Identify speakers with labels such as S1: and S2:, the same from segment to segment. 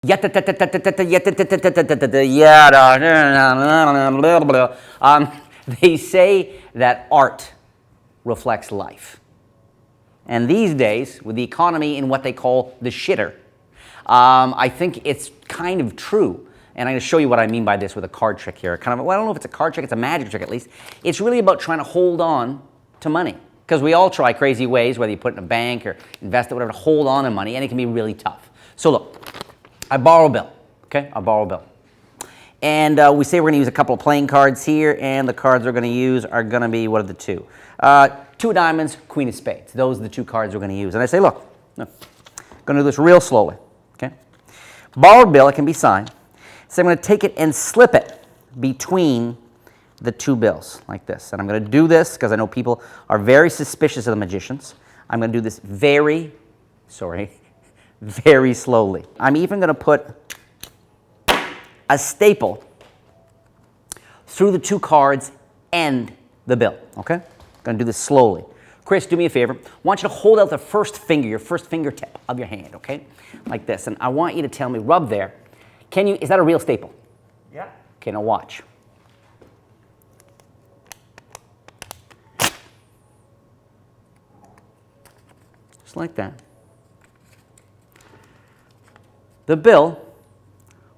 S1: They say that art reflects life. And these days, with the economy in what they call the shitter, I think it's kind of true. And I'm going to show you what I mean by this with a card trick here. Well, I don't know if it's a card trick, it's a magic trick at least. It's really about trying to hold on to money. Because we all try crazy ways, whether you put it in a bank or invest it, whatever, to hold on to money, and it can be really tough. So look, I borrow a bill, okay? I borrow a bill. And we say we're going to use a couple of playing cards here, and the cards we're going to use are going to be, what are the two? Two of diamonds, queen of spades. Those are the two cards we're going to use. And I say, look, I'm going to do this real slowly, okay? Borrowed bill, it can be signed. So I'm going to take it and slip it between the two bills, like this. And I'm going to do this because I know people are very suspicious of the magicians. I'm going to do this very slowly. I'm even going to put a staple through the two cards and the bill, okay? I'm going to do this slowly. Chris, do me a favor. I want you to hold out the first finger, your first fingertip of your hand, okay? Like this. And I want you to tell me, rub there. Is that a real staple?
S2: Yeah.
S1: Okay, now watch. Just like that. The bill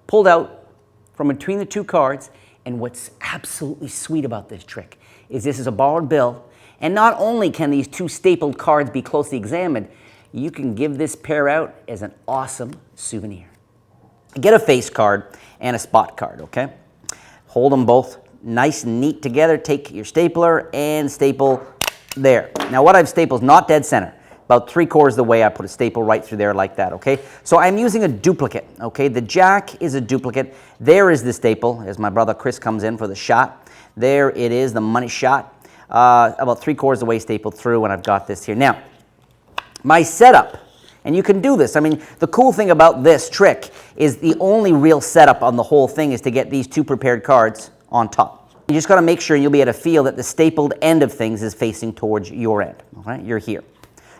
S1: pulled out from between the two cards, and what's absolutely sweet about this trick is this is a borrowed bill, and not only can these two stapled cards be closely examined, you can give this pair out as an awesome souvenir. Get a face card and a spot card, okay? Hold them both nice and neat together. Take your stapler and staple there. Now what I've stapled is not dead center. About 3/4 of the way I put a staple right through there like that, okay? So I'm using a duplicate, okay? The jack is a duplicate. There is the staple as my brother Chris comes in for the shot. There it is, the money shot. About 3/4 of the way stapled through, and I've got this here. Now, my setup, and you can do this. I mean, the cool thing about this trick is the only real setup on the whole thing is to get these two prepared cards on top. You just got to make sure you'll be able to feel that the stapled end of things is facing towards your end. All right, you're here.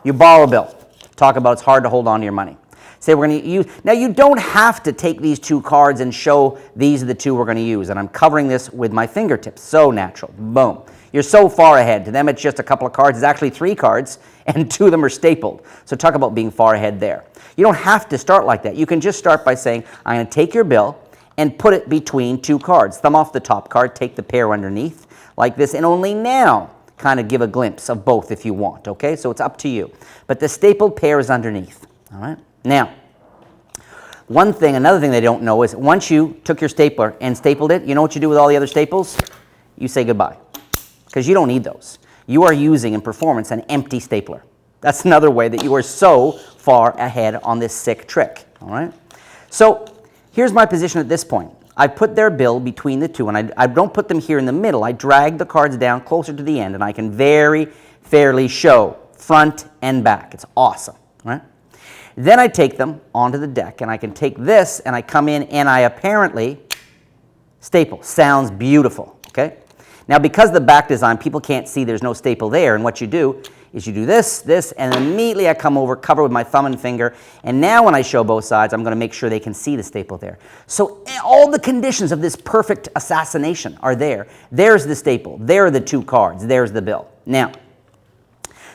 S1: You borrow a bill. Talk about it's hard to hold on to your money. Say we're going to use, now you don't have to take these two cards and show these are the two we're going to use. And I'm covering this with my fingertips. So natural. Boom. You're so far ahead. To them it's just a couple of cards. It's actually 3 cards and 2 of them are stapled. So talk about being far ahead there. You don't have to start like that. You can just start by saying, I'm going to take your bill and put it between 2 cards. Thumb off the top card, take the pair underneath like this, and only now kind of give a glimpse of both if you want, okay? So it's up to you. But the stapled pair is underneath, all right? Now, another thing they don't know is once you took your stapler and stapled it, you know what you do with all the other staples? You say goodbye, because you don't need those. You are using in performance an empty stapler. That's another way that you are so far ahead on this sick trick, all right? So here's my position at this point. I put their bill between the two, and I don't put them here in the middle. I drag the cards down closer to the end, and I can very fairly show front and back. It's awesome, right? Then I take them onto the deck, and I can take this, and I come in, and I apparently staple. Sounds beautiful, okay? Now, because of the back design, people can't see there's no staple there, and what you do is you do this, and immediately I come over, cover with my thumb and finger, and now when I show both sides, I'm going to make sure they can see the staple there. So all the conditions of this perfect assassination are there. There's the staple. There are the 2 cards. There's the bill. Now,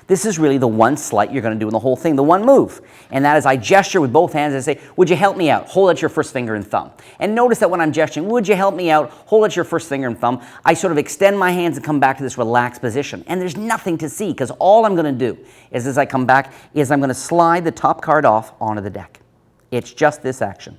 S1: this is really the one sleight you're going to do in the whole thing, the one move. And that is I gesture with both hands and say, would you help me out? Hold out your first finger and thumb. And notice that when I'm gesturing, would you help me out? Hold out your first finger and thumb. I sort of extend my hands and come back to this relaxed position. And there's nothing to see because all I'm going to do is as I come back is I'm going to slide the top card off onto the deck. It's just this action.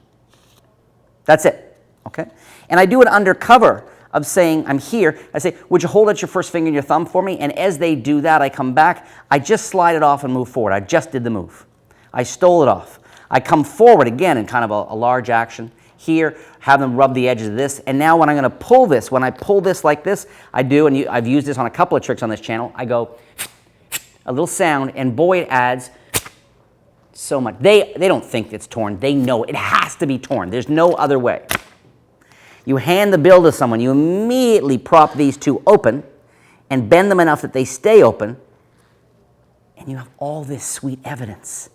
S1: That's it, okay? And I do it under cover of saying, I'm here. I say, would you hold out your first finger and your thumb for me? And as they do that, I come back. I just slide it off and move forward. I just did the move. I stole it off. I come forward again in kind of a large action. Here, have them rub the edges of this. And now when I'm going to pull this, when I pull this like this, I do, and I've used this on a couple of tricks on this channel, I go a little sound, and boy, it adds so much. They don't think it's torn. They know it has to be torn. There's no other way. You hand the bill to someone, you immediately prop these 2 open and bend them enough that they stay open, and you have all this sweet evidence.